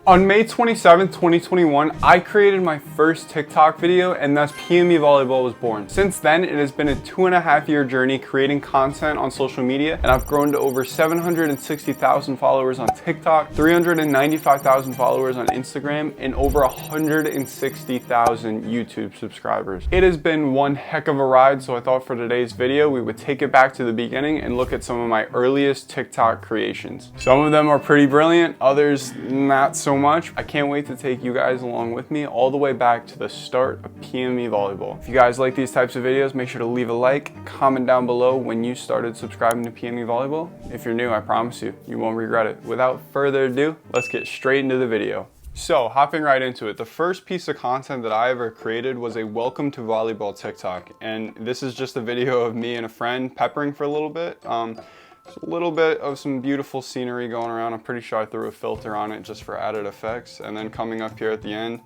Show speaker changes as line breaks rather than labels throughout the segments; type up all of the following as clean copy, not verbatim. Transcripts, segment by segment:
On May 27th, 2021, I created my first TikTok video, and thus PMEvolleyball was born. Since then, it has been a 2.5-year journey creating content on social media, and I've grown to over 760,000 followers on TikTok, 395,000 followers on Instagram, and over 160,000 YouTube subscribers. It has been one heck of a ride, so I thought for today's video, we would take it back to the beginning and look at some of my earliest TikTok creations. Some of them are pretty brilliant, others not so much. I can't wait to take you guys along with me all the way back to the start of PMEvolleyball. If you guys like these types of videos, make sure to leave a like, comment down below when you started subscribing to PMEvolleyball. If you're new, I promise you, you won't regret it. Without further ado, let's get straight into the video. So, hopping right into it, the first piece of content that I ever created was a welcome to volleyball TikTok. And this is just a video of me and a friend peppering for a little bit. A little bit of some beautiful scenery going around. I'm pretty sure I threw a filter on it just for added effects. And then coming up here at the end,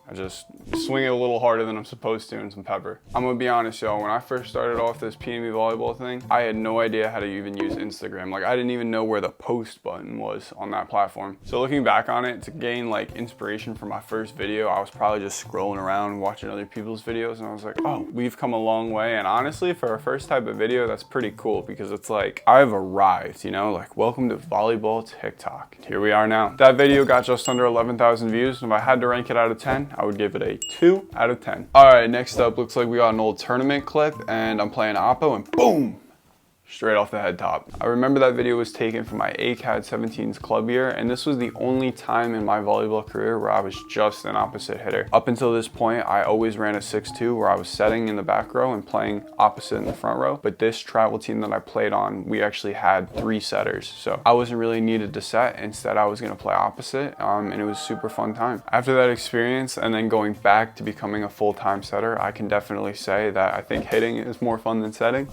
I just swing it a little harder than I'm supposed to and some pepper. I'm gonna be honest, y'all, when I first started off this PMEvolleyball thing, I had no idea how to even use Instagram. Like, I didn't even know where the post button was on that platform. So looking back on it, to gain like inspiration for my first video, I was probably just scrolling around watching other people's videos, and I was like, oh, we've come a long way. And honestly, for a first type of video, that's pretty cool because it's like, I've arrived, you know, like, welcome to volleyball TikTok. Here we are now. That video got just under 11,000 views, and if I had to rank it out of 10, I would give it a 2 out of 10. All right, next up, looks like we got an old tournament clip, and I'm playing Oppo, and boom! Straight off the head top. I remember that video was taken from my ACAD 17's club year, and this was the only time in my volleyball career where I was just an opposite hitter. Up until this point, I always ran a 6-2 where I was setting in the back row and playing opposite in the front row. But this travel team that I played on, we actually had 3 setters. So I wasn't really needed to set. Instead, I was gonna play opposite, and it was a super fun time. After that experience, and then going back to becoming a full-time setter, I can definitely say that I think hitting is more fun than setting.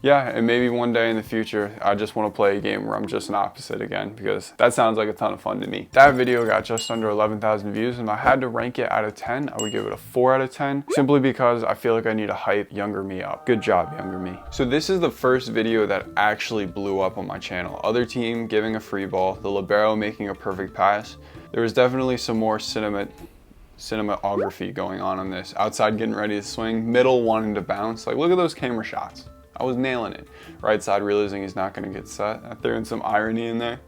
Yeah, and maybe one day in the future, I just want to play a game where I'm just an opposite again, because that sounds like a ton of fun to me. That video got just under 11,000 views, and if I had to rank it out of 10, I would give it a 4 out of 10, simply because I feel like I need to hype younger me up. Good job, younger me. So this is the first video that actually blew up on my channel. Other team giving a free ball, the libero making a perfect pass. There was definitely some more cinematography going on this. Outside getting ready to swing, middle wanting to bounce. Like, look at those camera shots. I was nailing it. Right side realizing he's not gonna get set. I threw in some irony in there.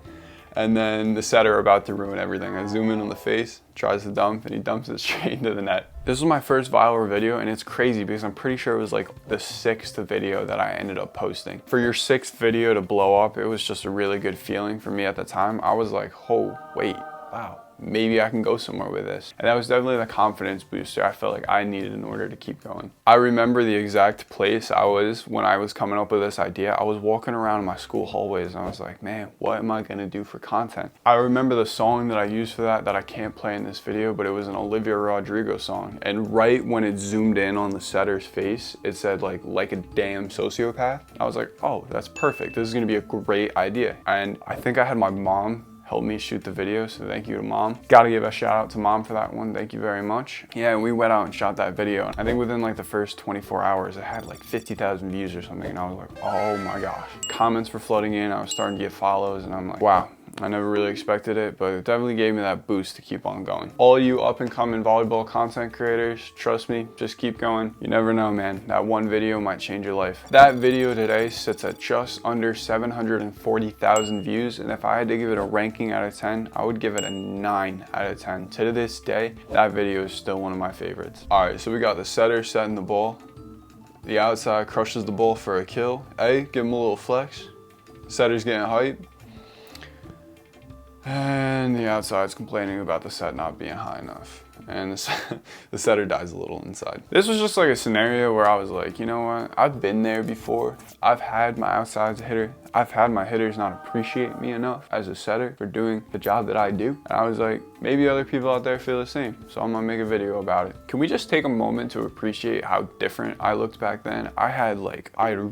And then the setter about to ruin everything. I zoom in on the face, tries to dump, and he dumps it straight into the net. This was my first viral video, and it's crazy because I'm pretty sure it was like the 6th video that I ended up posting. For your 6th video to blow up, it was just a really good feeling for me at the time. I was like, oh, wait, wow. Maybe I can go somewhere with this. And that was definitely the confidence booster I felt like I needed in order to keep going. I remember the exact place I was when I was coming up with this idea. I was walking around my school hallways, and I was like, man, what am I gonna do for content? I remember the song that I used for that I can't play in this video, but it was an Olivia Rodrigo song. And right when it zoomed in on the setter's face, it said like a damn sociopath. I was like, oh, that's perfect. This is gonna be a great idea. And I think I had my mom helped me shoot the video, so thank you to Mom. Gotta give a shout out to Mom for that one, thank you very much. Yeah, we went out and shot that video. I think within like the first 24 hours, it had like 50,000 views or something, and I was like, oh my gosh. Comments were flooding in, I was starting to get follows, and I'm like, wow. I never really expected it, but it definitely gave me that boost to keep on going. All you up and coming volleyball content creators, trust me, just keep going. You never know, man. That one video might change your life. That video today sits at just under 740,000 views, and if I had to give it a ranking out of 10, I would give it a 9 out of 10. To this day, that video is still one of my favorites. All right, so we got the setter setting the ball. The outside crushes the ball for a kill. Hey, give him a little flex. Setter's getting hype. And the outside's complaining about the set not being high enough. And the setter dies a little inside. This was just like a scenario where I was like, you know what? I've been there before. I've had my outside hitter. I've had my hitters not appreciate me enough as a setter for doing the job that I do. And I was like, maybe other people out there feel the same. So I'm gonna make a video about it. Can we just take a moment to appreciate how different I looked back then? I had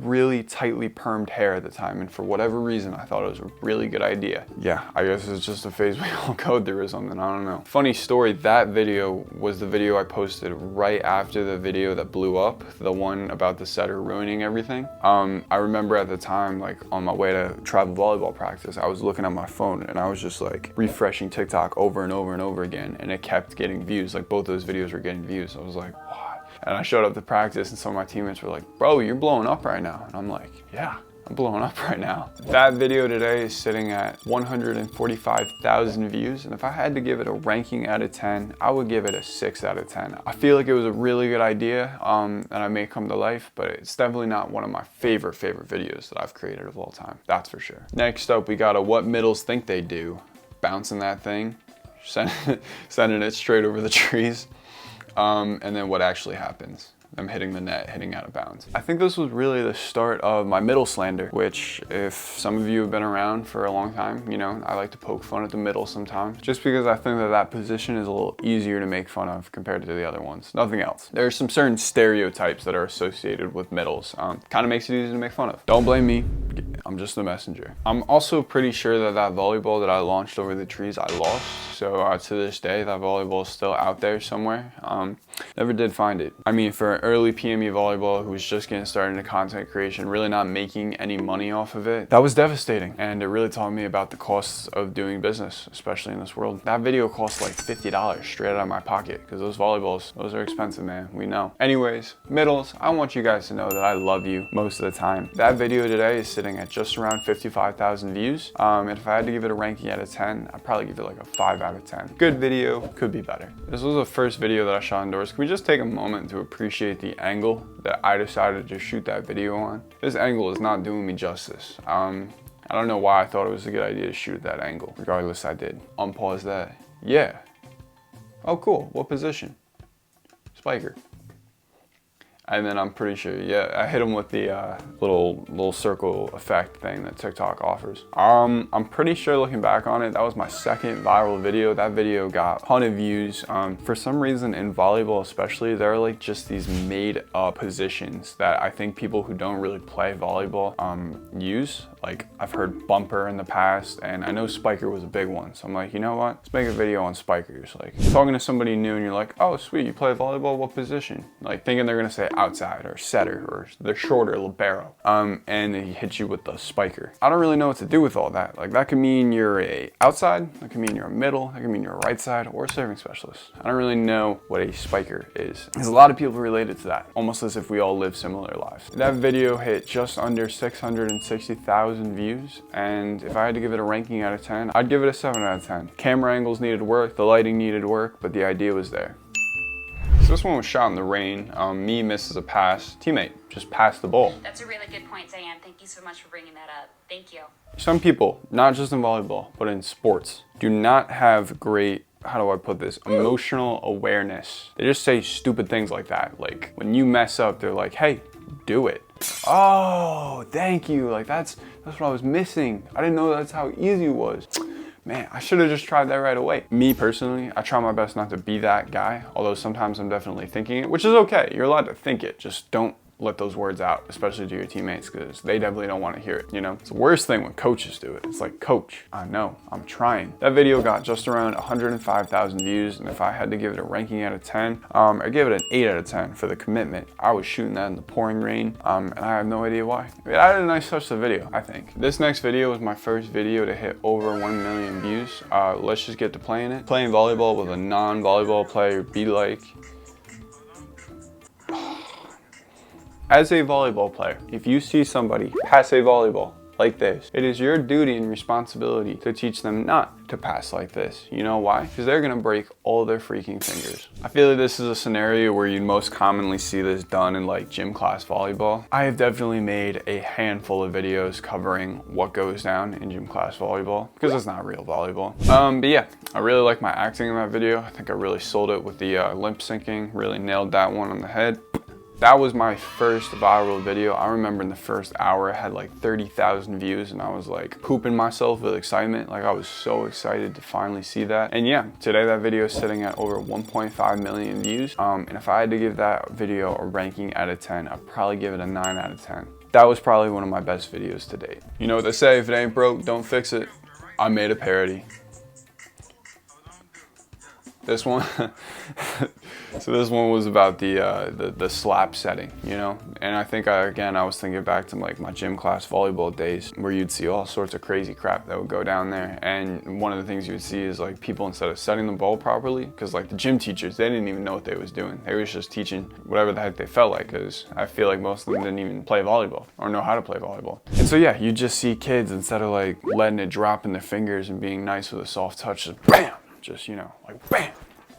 really tightly permed hair at the time. And for whatever reason, I thought it was a really good idea. Yeah, I guess it's just a phase we all go through or something. I don't know. Funny story, that video video was the video I posted right after the video that blew up, the one about the setter ruining everything. I remember at the time, like on my way to travel volleyball practice, I was looking at my phone and I was just like refreshing TikTok over and over and over again, and it kept getting views. Like both those videos were getting views. I was like, what? And I showed up to practice and some of my teammates were like, bro, you're blowing up right now. And I'm like, yeah, I'm blowing up right now. That video today is sitting at 145,000 views. And if I had to give it a ranking out of 10, I would give it a 6 out of 10. I feel like it was a really good idea that I may come to life, but it's definitely not one of my favorite videos that I've created of all time. That's for sure. Next up, we got a what middles think they do. Bouncing that thing, sending it straight over the trees. And then what actually happens. Them hitting the net, hitting out of bounds. I think this was really the start of my middle slander, which if some of you have been around for a long time, you know, I like to poke fun at the middle sometimes, just because I think that that position is a little easier to make fun of compared to the other ones. Nothing else. There are some certain stereotypes that are associated with middles. Kind of makes it easy to make fun of. Don't blame me. I'm just the messenger. I'm also pretty sure that that volleyball that I launched over the trees, I lost. So to this day, that volleyball is still out there somewhere. Never did find it. I mean, for an early PME volleyball who was just getting started into content creation, really not making any money off of it, that was devastating. And it really taught me about the costs of doing business, especially in this world. That video cost like $50 straight out of my pocket, because those volleyballs, those are expensive, man. We know. Anyways, middles, I want you guys to know that I love you most of the time. That video today is sitting at just around 55,000 views. And if I had to give it a ranking out of 10, I'd probably give it like a 5 out of 10. Good video, could be better. This was the first video that I shot indoors. Can we just take a moment to appreciate the angle that I decided to shoot that video on? This angle is not doing me justice. I don't know why I thought it was a good idea to shoot at that angle. Regardless, I did. Unpause that. Yeah. Oh, cool. What position? Spiker. And then I'm pretty sure, yeah, I hit him with the little circle effect thing that TikTok offers. I'm pretty sure, looking back on it, that was my second viral video. That video got a ton of views. For some reason in volleyball especially, there are like just these made up positions that I think people who don't really play volleyball use. Like I've heard bumper in the past, and I know spiker was a big one. So I'm like, you know what? Let's make a video on spikers. Like talking to somebody new and you're like, oh sweet, you play volleyball, what position? Like thinking they're gonna say outside or setter or the shorter libero. And he hits you with the spiker. I don't really know what to do with all that. Like that could mean you're a outside, that could mean you're a middle, that could mean you're a right side or a serving specialist. I don't really know what a spiker is. There's a lot of people related to that, almost as if we all live similar lives. That video hit just under 660,000 views, and if I had to give it a ranking out of 10, I'd give it a 7 out of 10. Camera angles needed work, the lighting needed work, but the idea was there. So this one was shot in the rain. Me misses a pass. Teammate just passed the ball.
That's a really good point, Diane. Thank you so much for bringing that up. Thank you.
Some people, not just in volleyball, but in sports, do not have great, how do I put this, emotional awareness. They just say stupid things like that. Like when you mess up, they're like, hey, do it. Oh, thank you. Like that's what I was missing. I didn't know that's how easy it was. Man, I should have just tried that right away. Me personally, I try my best not to be that guy, although sometimes I'm definitely thinking it, which is okay. You're allowed to think it, just don't let those words out, especially to your teammates, because they definitely don't want to hear it, you know? It's the worst thing when coaches do it. It's like, coach, I know, I'm trying. That video got just around 105,000 views, and if I had to give it a ranking out of 10, I give it an 8 out of 10 for the commitment. I was shooting that in the pouring rain, and I have no idea why. I mean, I had a nice touch to the video, I think. This next video was my first video to hit over 1 million views. Let's just get to playing it. Playing volleyball with a non-volleyball player be like. As a volleyball player, if you see somebody pass a volleyball like this, it is your duty and responsibility to teach them not to pass like this. You know why? Because they're gonna break all their freaking fingers. I feel like this is a scenario where you most commonly see this done in like gym class volleyball. I have definitely made a handful of videos covering what goes down in gym class volleyball, because it's not real volleyball. But yeah, I really like my acting in that video. I think I really sold it with the lip syncing, really nailed that one on the head. That was my first viral video. I remember in the first hour, it had like 30,000 views, and I was like pooping myself with excitement. Like I was so excited to finally see that. And yeah, today that video is sitting at over 1.5 million views. And if I had to give that video a ranking out of 10, I'd probably give it a 9 out of 10. That was probably one of my best videos to date. You know what they say, if it ain't broke, don't fix it. I made a parody. This one, so this one was about the slap setting, you know? And I think I was thinking back to like my gym class volleyball days where you'd see all sorts of crazy crap that would go down there. And one of the things you would see is like people, instead of setting the ball properly, because like the gym teachers, they didn't even know what they was doing. They was just teaching whatever the heck they felt like, because I feel like most of them didn't even play volleyball or know how to play volleyball. And so yeah, you just see kids, instead of like letting it drop in their fingers and being nice with a soft touch, just bam! Just, you know, like bam,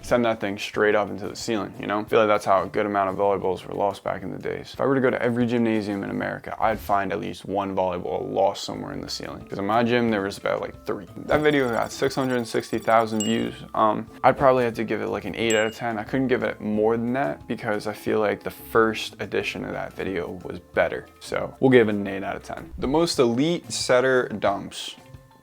send that thing straight up into the ceiling, you know? I feel like that's how a good amount of volleyballs were lost back in the days. If I were to go to every gymnasium in America, I'd find at least one volleyball lost somewhere in the ceiling. Because in my gym, there was about like 3. That video got 660,000 views. I'd probably have to give it like an 8 out of 10. I couldn't give it more than that because I feel like the first edition of that video was better. So we'll give it an 8 out of 10. The most elite setter dumps,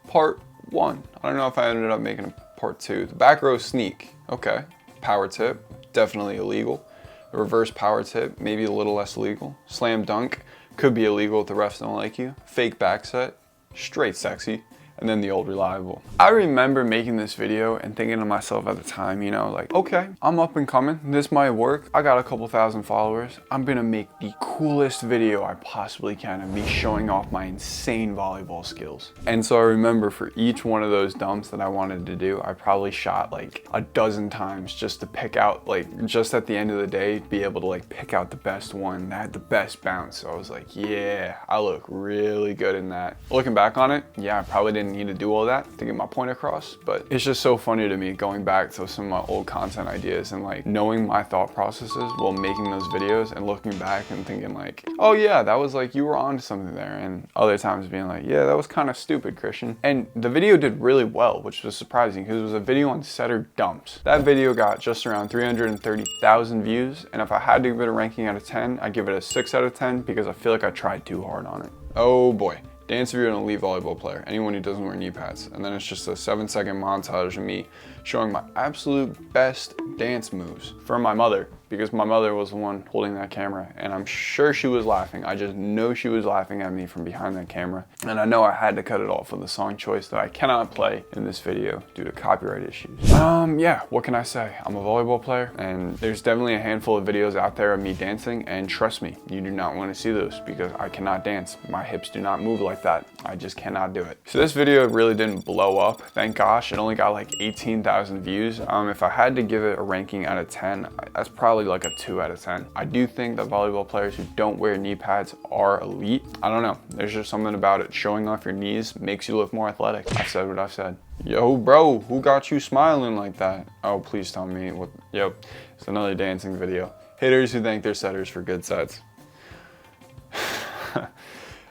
part 1. I don't know if I ended up making a part 2. The back row sneak, okay. Power tip, definitely illegal. The reverse power tip, maybe a little less illegal. Slam dunk, could be illegal if the refs don't like you. Fake back set, straight sexy. And then the old reliable. I remember making this video and thinking to myself at the time, you know, like, okay, I'm up and coming. This might work. I got a couple thousand followers. I'm gonna make the coolest video I possibly can of me showing off my insane volleyball skills. And so I remember for each one of those dumps that I wanted to do, I probably shot like a dozen times just to pick out, like, just at the end of the day, be able to like pick out the best one that had the best bounce. So I was like, yeah, I look really good in that. Looking back on it, yeah, I probably didn't need to do all that to get my point across, but it's just so funny to me going back to some of my old content ideas and like knowing my thought processes while making those videos and looking back and thinking like, oh yeah, that was like, you were on to something there, and other times being like, yeah, that was kind of stupid, Christian. And the video did really well, which was surprising because it was a video on setter dumps. That video got just around 330,000 views, and if I had to give it a ranking out of 10, I'd give it a 6 out of 10 because I feel like I tried too hard on it. Oh boy. Dance if you're an elite volleyball player, anyone who doesn't wear knee pads. And then it's just a 7-second montage of me showing my absolute best dance moves for my mother, because my mother was the one holding that camera, and I'm sure she was laughing. I just know she was laughing at me from behind that camera. And I know I had to cut it off with the song choice that I cannot play in this video due to copyright issues. Yeah, what can I say? I'm a volleyball player, and there's definitely a handful of videos out there of me dancing, and trust me, you do not want to see those because I cannot dance. My hips do not move like that. I just cannot do it. So this video really didn't blow up, thank gosh. It only got like 18,000 views. If I had to give it a ranking out of 10, that's probably like a 2 out of 10. I do think that volleyball players who don't wear knee pads are elite. I don't know, there's just something about it. Showing off your knees makes you look more athletic. I've said what I've said. Yo, bro, who got you smiling like that? Oh, please tell me what. Yep, it's another dancing video. Hitters who thank their setters for good sets.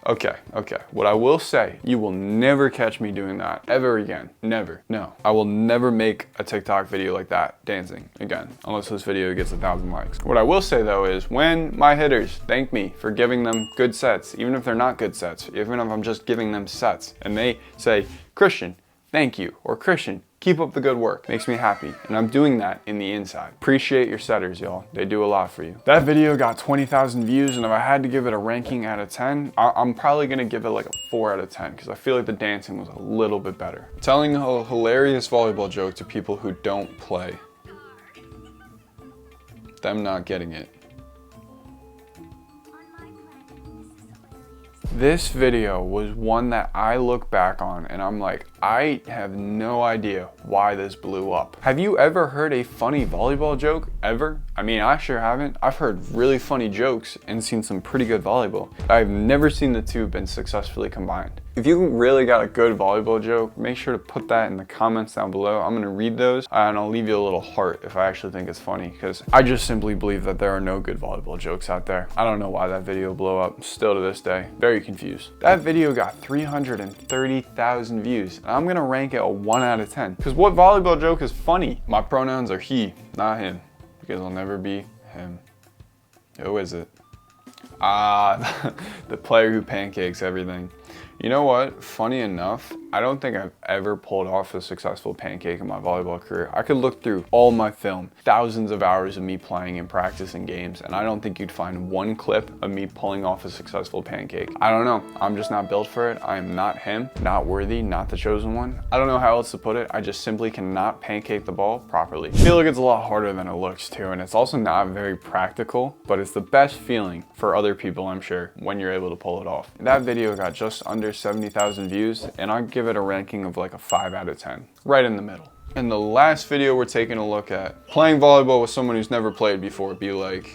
Okay. What I will say, you will never catch me doing that ever again. Never. No. I will never make a TikTok video like that, dancing, again, unless this video gets 1,000 likes. What I will say though is when my hitters thank me for giving them good sets, even if they're not good sets, even if I'm just giving them sets, and they say, Christian, thank you, or Christian, keep up the good work, makes me happy. And I'm doing that in the inside. Appreciate your setters, y'all. They do a lot for you. That video got 20,000 views, and if I had to give it a ranking out of 10, I'm probably gonna give it like a 4 out of 10, because I feel like the dancing was a little bit better. Telling a hilarious volleyball joke to people who don't play. Them not getting it. This video was one that I look back on and I'm like, I have no idea why this blew up. Have you ever heard a funny volleyball joke, ever? I mean, I sure haven't. I've heard really funny jokes and seen some pretty good volleyball. I've never seen the two been successfully combined. If you really got a good volleyball joke, make sure to put that in the comments down below. I'm gonna read those and I'll leave you a little heart if I actually think it's funny, because I just simply believe that there are no good volleyball jokes out there. I don't know why that video blew up, still to this day. Very confused. That video got 330,000 views. And I'm gonna rank it a 1 out of 10. Because what volleyball joke is funny? My pronouns are he, not him, because I'll never be him. Who is it? The player who pancakes everything. You know what? Funny enough, I don't think I've ever pulled off a successful pancake in my volleyball career. I could look through all my film, thousands of hours of me playing and practicing games, and I don't think you'd find one clip of me pulling off a successful pancake. I don't know. I'm just not built for it. I am not him, not worthy, not the chosen one. I don't know how else to put it. I just simply cannot pancake the ball properly. I feel like it's a lot harder than it looks too, and it's also not very practical, but it's the best feeling for other people, I'm sure, when you're able to pull it off. That video got just under 70,000 views, and I'd give it a ranking of like a 5 out of 10, right in the middle. And the last video we're taking a look at, playing volleyball with someone who's never played before, be like,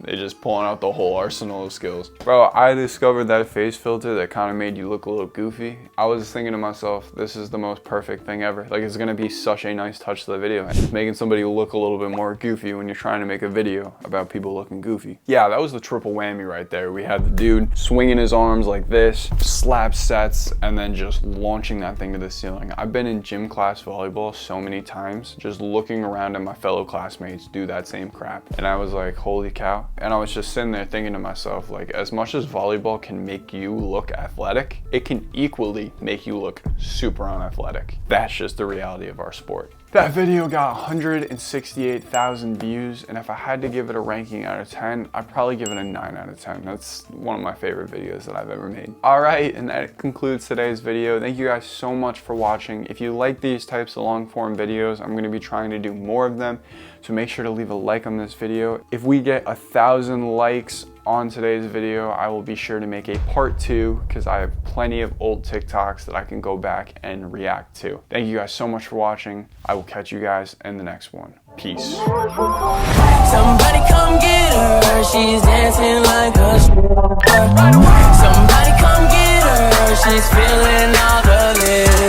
they just pulling out the whole arsenal of skills. Bro, I discovered that face filter that kind of made you look a little goofy. I was thinking to myself, this is the most perfect thing ever. Like, it's gonna be such a nice touch to the video. It's making somebody look a little bit more goofy when you're trying to make a video about people looking goofy. Yeah, that was the triple whammy right there. We had the dude swinging his arms like this, slap sets, and then just launching that thing to the ceiling. I've been in gym class volleyball so many times, just looking around at my fellow classmates do that same crap. And I was like, holy cow. And I was just sitting there thinking to myself, like, as much as volleyball can make you look athletic, it can equally make you look super unathletic. That's just the reality of our sport. That video got 168,000 views, and if I had to give it a ranking out of 10, I'd probably give it a 9 out of 10. That's one of my favorite videos that I've ever made. All right, and that concludes today's video. Thank you guys so much for watching. If you like these types of long form videos, I'm gonna be trying to do more of them, so make sure to leave a like on this video. If we get 1,000 likes on today's video, I will be sure to make a part 2 because I have plenty of old TikToks that I can go back and react to. Thank you guys so much for watching. I will catch you guys in the next one. Peace.
Somebody come get